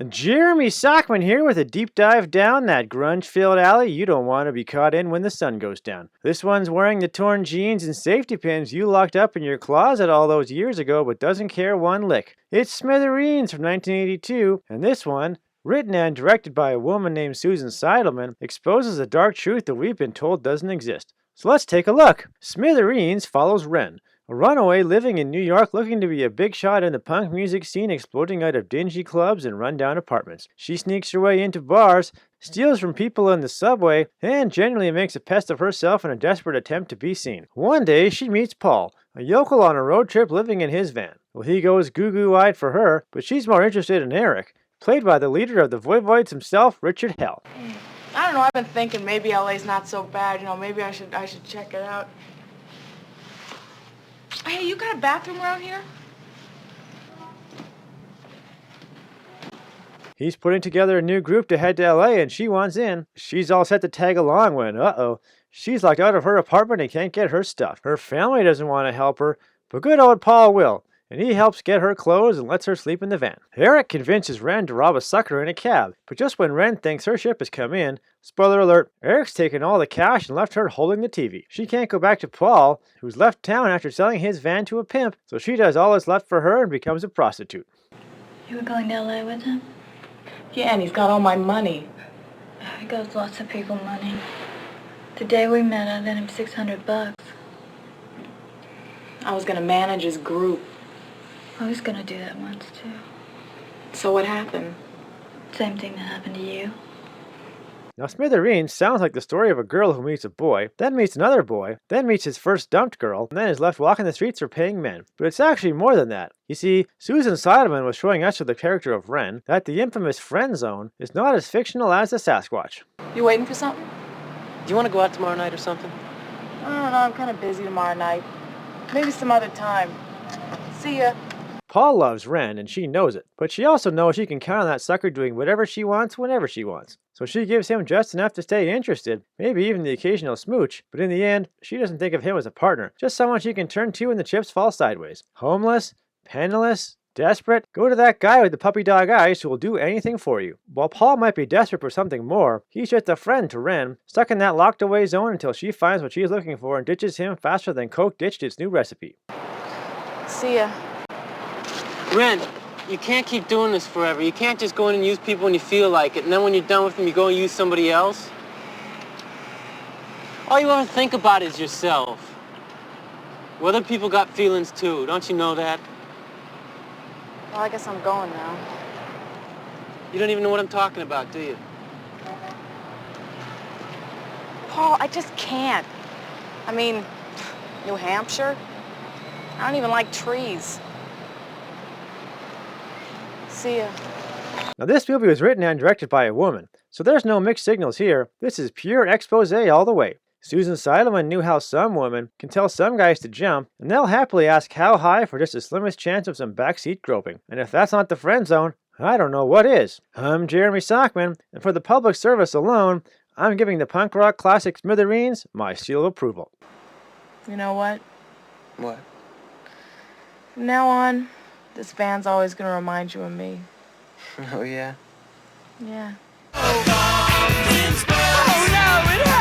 Jeremy Sockman here with a deep dive down that grunge-filled alley you don't want to be caught in when the sun goes down. This one's wearing the torn jeans and safety pins you locked up in your closet all those years ago but doesn't care one lick. It's Smithereens from 1982, and this one, written and directed by a woman named Susan Seidelman, exposes a dark truth that we've been told doesn't exist. So let's take a look. Smithereens follows Wren, a runaway living in New York looking to be a big shot in the punk music scene exploding out of dingy clubs and rundown apartments. She sneaks her way into bars, steals from people in the subway, and generally makes a pest of herself in a desperate attempt to be seen. One day she meets Paul, a yokel on a road trip living in his van. Well, he goes goo-goo-eyed for her, but she's more interested in Eric, played by the leader of the Voidoids himself, Richard Hell. I don't know, I've been thinking maybe LA's not so bad, maybe I should check it out. Hey, you got a bathroom around here? He's putting together a new group to head to LA and she wants in. She's all set to tag along when, she's locked out of her apartment and can't get her stuff. Her family doesn't want to help her, but good old Paul will, and he helps get her clothes and lets her sleep in the van. Eric convinces Wren to rob a sucker in a cab, but just when Wren thinks her ship has come in, spoiler alert, Eric's taken all the cash and left her holding the TV. She can't go back to Paul, who's left town after selling his van to a pimp, so she does all that's left for her and becomes a prostitute. You were going to LA with him? Yeah, and he's got all my money. He gives lots of people money. The day we met, I lent him $600. I was gonna manage his group. I was gonna do that once, too. So what happened? Same thing that happened to you. Now Smithereens sounds like the story of a girl who meets a boy, then meets another boy, then meets his first dumped girl, and then is left walking the streets for paying men. But it's actually more than that. You see, Susan Seidelman was showing us with the character of Wren that the infamous friend zone is not as fictional as the Sasquatch. You waiting for something? Do you want to go out tomorrow night or something? I don't know, I'm kind of busy tomorrow night. Maybe some other time. See ya. Paul loves Wren, and she knows it, but she also knows she can count on that sucker doing whatever she wants whenever she wants. So she gives him just enough to stay interested, maybe even the occasional smooch, but in the end, she doesn't think of him as a partner, just someone she can turn to when the chips fall sideways. Homeless, penniless, desperate, go to that guy with the puppy dog eyes who will do anything for you. While Paul might be desperate for something more, he's just a friend to Wren, stuck in that locked away zone until she finds what she's looking for and ditches him faster than Coke ditched its new recipe. See ya. Wren, you can't keep doing this forever. You can't just go in and use people when you feel like it, and then when you're done with them, you go and use somebody else. All you ever think about is yourself. Well, other people got feelings too, don't you know that? Well, I guess I'm going now. You don't even know what I'm talking about, do you? Paul, I just can't. I mean, New Hampshire? I don't even like trees. See ya. Now this movie was written and directed by a woman, so there's no mixed signals here. This is pure expose all the way. Susan Seidelman knew how some women can tell some guys to jump, and they'll happily ask how high for just the slimmest chance of some backseat groping. And if that's not the friend zone, I don't know what is. I'm Jeremy Sockman, and for the public service alone, I'm giving the punk rock classic Smithereens my seal of approval. You know what? What? From now on, this van's always gonna remind you of me. Oh, yeah? Yeah. Oh no, it